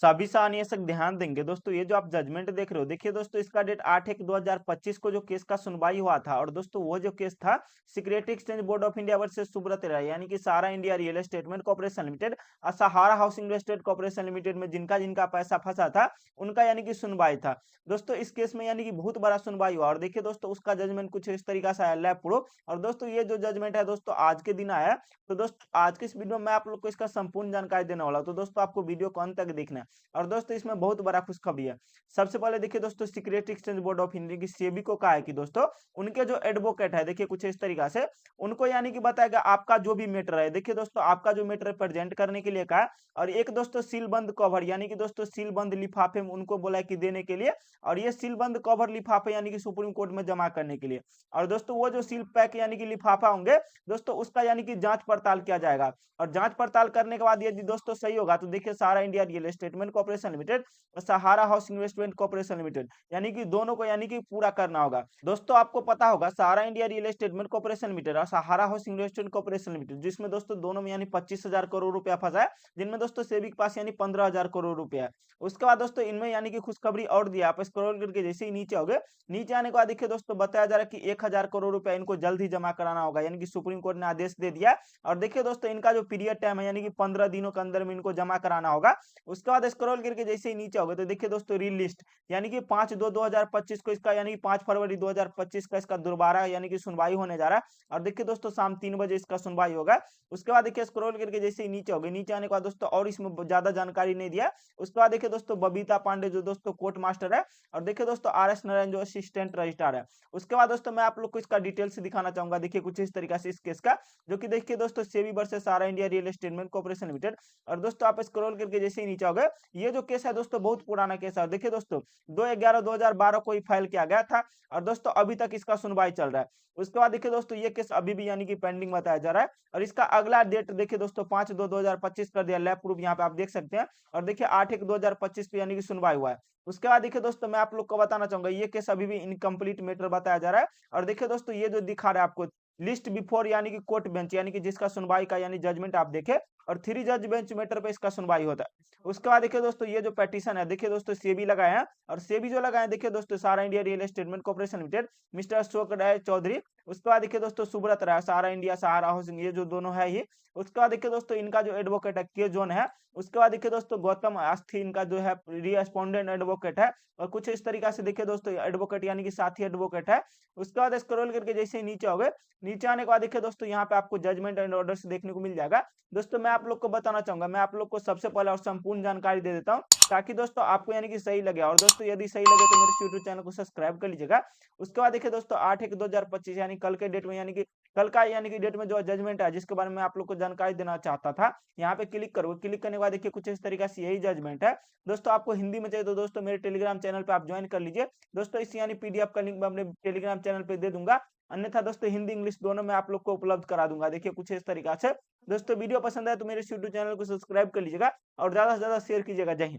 सभी सहानियसक ध्यान देंगे दोस्तों। ये जो आप जजमेंट देख रहे हो, देखिए दोस्तों, इसका डेट 8/1/2025 को जो केस का सुनवाई हुआ था, और दोस्तों वो जो केस था security exchange board of India versus Subrata Roy, यानी कि Sahara India real estate corporation limited और Sahara housing estate corporation limited में जिनका जिनका पैसा फंसा था, उनका यानी कि सुनवाई था दोस्तों। इस केस में यानी कि बहुत बड़ा सुनवाई हुआ, और देखिए दोस्तों, उसका जजमेंट कुछ इस तरीका से आया लैब प्रो। और दोस्तों ये जो जजमेंट है दोस्तों आज के दिन आया है। तो दोस्तों आज के इस वीडियो में मैं आप लोग को इसका संपूर्ण जानकारी देने वाला हूं, तो दोस्तों आपको वीडियो को अंत तक देखना है। और दोस्तों इसमें बहुत बड़ा खुशखबरी है। सबसे पहले देखिए दोस्तों, security exchange board of India की सेबी को कहा है कि दोस्तों उनके जो एडवोकेट है, देखिए कुछ इस तरीका से उनको यानी कि बताएगा आपका जो भी मैटर है, देखिए दोस्तों आपका जो मैटर प्रेजेंट करने के लिए कहा है। और एक दोस्तों सीलबंद कवर, यानी कि दोस्तों सीलबंद लिफाफे में उनको बोला है कि देने के लिए, और ये सीलबंद कवर लिफाफे यानी कि सुप्रीम कोर्ट में जमा करने के लिए। और दोस्तों वो जो सील पैक यानी कि लिफाफा होंगे दोस्तों, उसका यानी कि जांच पड़ताल किया जाएगा। और जांच पड़ताल करने के बाद यदि दोस्तों सही होगा तो देखिए Sahara India real estate corporation limited और Sahara house investment corporation limited, यानी कि दोनों को यानी कि पूरा करना होगा। दोस्तों आपको पता होगा Sahara India real estate corporation limited और Sahara house investment corporation limited, जिसमें दोस्तों दोनों में यानी 25,000 करोड़ रुपया फंसा है, जिनमें दोस्तों सेबी के पास यानी 15,000 करोड़ रुपया है। उसके बाद दोस्तों इनमें यानी कि खुशखबरी और दिया, आप स्क्रॉल करके जैसे ही नीचे आओगे, नीचे आने के बाद देखिए दोस्तों बताया जा रहा है कि 1,000 करोड़ रुपया इनको जल्द ही जमा कराना होगा, यानी कि सुप्रीम कोर्ट ने आदेश दे दिया है। और देखिए दोस्तों इनका जो पीरियड टाइम है यानी कि 15 दिनों के अंदर में इनको जमा कराना होगा। उसके बाद स्क्रॉल करके जैसे ही नीचे आओगे तो देखिए दोस्तों रील लिस्ट, यानी कि 5/2/2025 को इसका यानी कि 5 फरवरी 2025 का इसका दोबारा यानी कि सुनवाई होने जा रहा है। और देखिए दोस्तों शाम 3 बजे इसका सुनवाई होगा। उसके बाद देखिए स्क्रॉल करके जैसे ही नीचे होगे, नीचे आने के बाद दोस्तों और इसमें ज्यादा जानकारी नहीं दिया। उसके बाद देखिए दोस्तों बबीता पांडे जो दोस्तों कोर्ट मास्टर है, और देखिए दोस्तों RS नारायण जो असिस्टेंट रजिस्ट्रार है। उसके बाद दोस्तों मैं आप लोग को इसका डिटेल से दिखाना चाहूंगा, देखिए कुछ इस तरीका से इस केस का, जो कि देखिए दोस्तों SEBI versus Sahara India real estate corporation limited. और दोस्तों आप स्क्रॉल करके जैसे ही नीचे आओगे, ये जो केस है दोस्तों बहुत पुराना केस है। देखिए दोस्तों 2/11/2012 को ही फाइल किया गया था, और दोस्तों अभी तक इसका सुनवाई चल रहा है। उसके बाद देखिए दोस्तों ये केस अभी भी यानी कि पेंडिंग बताया जा रहा है। और इसका अगला डेट देखिए दोस्तों 5/2/2025 कर दिया, लैब प्रूफ यहाँ पे आप देख सकते हैं। और देखिए 8/1/2025 पे यानी कि सुनवाई हुआ है। उसके बाद देखिए दोस्तों मैं आप लोग को बताना चाहूंगा, ये केस अभी भी इनकम्प्लीट मैटर बताया जा रहा है। और देखिए दोस्तों ये जो दिखा रहा है आपको लिस्ट बिफोर यानी कि कोर्ट बेंच, यानी कि जिसका सुनवाई का यानी जजमेंट आप देखे, और 3 जज बेंच मैटर पे इसका सुनवाई होता है। उसके बाद देखिए दोस्तों ये जो पेटिशन है, देखिए दोस्तों सेबी लगाए हैं, और सेबी जो लगाए हैं देखिए दोस्तों Sahara India real estate corporation limited mister Ashok Roy Chaudhary. उसके बाद देखिए दोस्तों सुब्रत राय, सहारा इंडिया सहारा हाउसिंग, ये जो दोनों है ये। उसके बाद देखिए दोस्तों इनका जो एडवोकेट है के जोन है। उसके बाद देखिए दोस्तों गौतम अस्थि इनका जो है रिस्पोंडेंट एडवोकेट है। और कुछ इस तरीका से देखिए दोस्तों एडवोकेट यानी कि साथी एडवोकेट है। उसके बाद स्क्रॉल करके जैसे ही नीचे आओगे, नीचे आने के बाद देखिए दोस्तों यहाँ पे आपको जजमेंट एंड ऑर्डर्स देखने को मिल जाएगा। दोस्तों मैं आप लोग को बताना चाहूंगा, मैं आप लोग को सबसे पहले और संपूर्ण जानकारी दे देता हूँ, ताकि दोस्तों आपको यानी कि सही लगे। और दोस्तों यदि सही लगे तो मेरे यूट्यूब चैनल को सब्सक्राइब कर लीजिएगा। उसके बाद देखिए दोस्तों 8/1/2025 यानी कल के डेट में, यानी कि कल का यानी कि डेट में जो जजमेंट है जिसके बारे में आप लोग को जानकारी देना चाहता था, यहाँ पे क्लिक करोगे। क्लिक करने के बाद देखिए कुछ इस तरीके से यही जजमेंट है। दोस्तों आपको हिंदी में चाहिए तो दोस्तों मेरे टेलीग्राम चैनल पे आप ज्वाइन कर लीजिए। दोस्तों इस यानी PDF का लिंक मैं अपने टेलीग्राम चैनल पे दे दूंगा। अन्यथा दोस्तों हिंदी इंग्लिश दोनों में आप लोग को उपलब्ध करा दूंगा। देखिए कुछ इस तरीका से। दोस्तों वीडियो पसंद आए तो मेरे यूट्यूब चैनल को सब्सक्राइब कर लीजिएगा, और ज्यादा से ज्यादा शेयर कीजिएगा। जय हिंद।